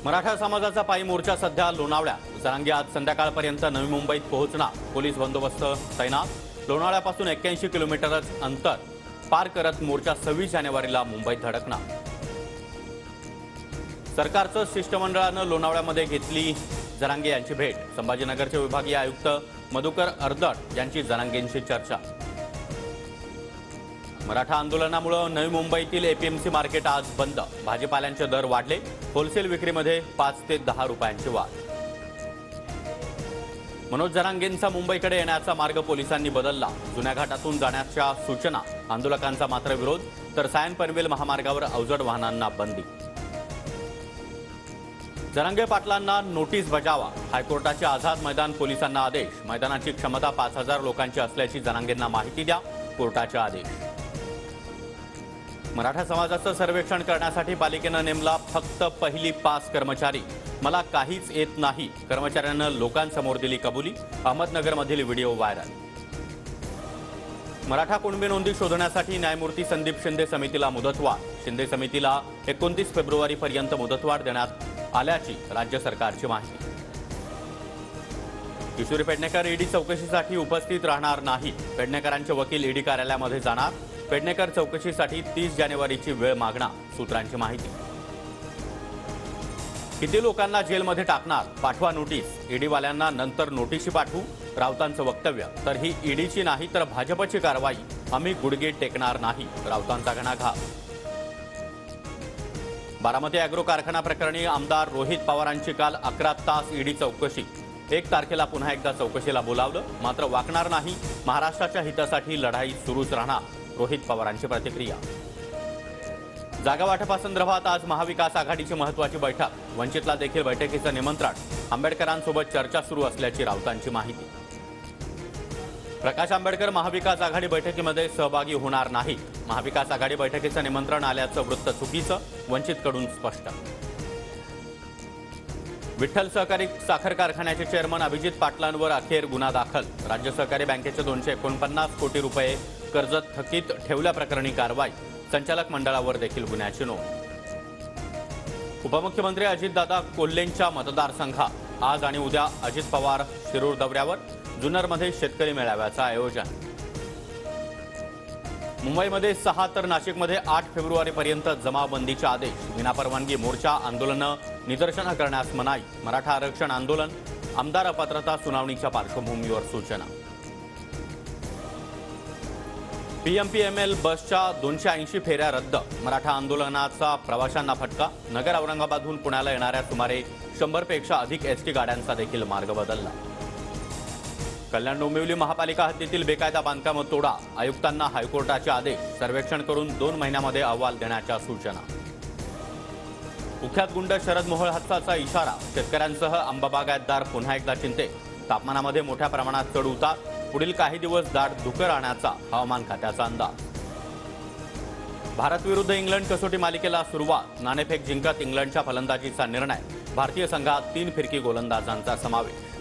मराठा समाजाचा पायी मोर्चा सध्या लोणावळ्यात। जरांगे आज संध्याकाळपर्यंत नवी मुंबईत पोहोचणार। पोलीस बंदोबस्त तैनात। लोणावळ्यापासून 81 किलोमीटरच अंतर पार करत मोर्चा 26 जानेवारीला मुंबईत धडकणार। सरकारचं शिष्टमंडळानं लोणावळ्यामध्ये घेतली जरांगे यांची भेट। संभाजीनगरचे विभागीय आयुक्त मधुकर अर्दड यांची जरांगेंशी चर्चा। मराठा आंदोलनामुळे नवी मुंबईतील एपीएमसी मार्केट आज बंद। भाजीपाल्यांचे दर वाढले। होलसेल विक्रीमध्ये 5 ते 10 रुपयांची वाढ। मनोज जरांगेंचा मुंबईकडे येण्याचा मार्ग पोलिसांनी बदलला। जुन्या घाटातून जाण्याच्या सूचना। आंदोलकांचा मात्र विरोध। तर सायन पनवेल महामार्गावर अवजड वाहनांना बंदी। जरांगे पाटलांना नोटीस बजावा। हायकोर्टाचे आझाद मैदान पोलिसांना आदेश। मैदानाची क्षमता 5000 लोकांची असल्याची जरांगेंना माहिती द्या। कोर्टाचे आदेश। मराठा समाजाचं सर्वेक्षण करण्यासाठी पालिकेनं नेमला फक्त पहिली पास कर्मचारी। मला काहीच येत नाही, कर्मचाऱ्यांना लोकांसमोर दिली कबुली। अहमदनगरमधील व्हिडिओ व्हायरल। मराठा कुणबी नोंदी शोधण्यासाठी न्यायमूर्ती संदीप शिंदे समितीला मुदतवाढ। शिंदे समितीला 29 फेब्रुवारीपर्यंत मुदतवाढ देण्यात आल्याची राज्य सरकारची माहिती। किशोरी पेडणेकर ईडी चौकशीसाठी उपस्थित राहणार नाही। पेडणेकरांचे वकील ईडी कार्यालयामध्ये जाणार। पेडणेकर चौकशीसाठी 30 जानेवारीची वेळ मागणार, सूत्रांची माहिती। किती लोकांना जेलमध्ये टाकणार, पाठवा नोटीस। ईडीवाल्यांना नंतर नोटीसी पाठवू, राऊतांचं वक्तव्य। तर ही ईडीची नाही तर भाजपची कारवाई, आम्ही गुडघे टेकणार नाही, राऊतांचा घणाघात। बारामती अॅग्रो कारखाना प्रकरणी आमदार रोहित पवारांची काल 11 तास ईडी चौकशी। 1 तारखेला पुन्हा एकदा चौकशीला बोलावलं, मात्र वाकणार नाही। महाराष्ट्राच्या हितासाठी लढाई सुरूच राहणार, रोहित पवारांची प्रतिक्रिया। जागा वाटपासंदर्भात आज महाविकास आघाडीची महत्त्वाची बैठक। वंचितला देखील बैठकीचं निमंत्रण। आंबेडकरांसोबत चर्चा सुरू असल्याची राऊतांची माहिती। प्रकाश आंबेडकर महाविकास आघाडी बैठकीमध्ये सहभागी होणार नाहीत। महाविकास आघाडी बैठकीचं निमंत्रण आल्याचं वृत्त चुकीचं, वंचितकडून स्पष्ट। विठ्ठल सहकारी साखर कारखान्याचे चेअरमन अभिजित पाटलांवर अखेर गुन्हा दाखल। राज्य सहकारी बँकेचे 249 कोटी रुपये कर्ज थकीत ठेवल्याप्रकरणी कारवाई। संचालक मंडळावर देखील गुन्ह्याची नोंद। उपमुख्यमंत्री अजितदादा कोल्हेंच्या मतदारसंघात आज आणि उद्या अजित पवार शिरूर दौऱ्यावर। जुन्नरमध्ये शेतकरी मेळाव्याचं आयोजन। मुंबईमध्ये 6 तर नाशिकमध्ये 8 फेब्रुवारीपर्यंत जमावबंदीचे आदेश। विनापरवानगी मोर्चा, आंदोलनं, निदर्शनं करण्यास मनाई। मराठा आरक्षण आंदोलन, आमदार अपात्रता सुनावणीच्या पार्श्वभूमीवर सूचना। पीएमपीएमएल बसच्या 280 फेऱ्या रद्द। मराठा आंदोलनाचा प्रवाशांना फटका। नगर औरंगाबादहून पुण्याला येणाऱ्या सुमारे 100 पेक्षा अधिक एसटी गाड्यांचा देखील मार्ग बदलला। कल्याण डोंबिवली महापालिका हद्दीतील बेकायदा बांधकाम तोडा। आयुक्तांना हायकोर्टाचे आदेश। सर्वेक्षण करून 2 महिन्यामध्ये अहवाल देण्याच्या सूचना। कुख्यात गुंड शरद मोहोळ हत्याचा इशारा। शेतकऱ्यांसह आंबा बागायतदार पुन्हा एकदा चिंतेत। तापमानामध्ये मोठ्या प्रमाणात चढ उतार। पुढील काही दिवस दाट धुकं राहण्याचा हवामान खात्याचा अंदाज। भारत विरुद्ध इंग्लंड कसोटी मालिकेला सुरुवात। नाणेफेक जिंकत इंग्लंडच्या फलंदाजीचा निर्णय। भारतीय संघात 3 फिरकी गोलंदाजांचा समावेश।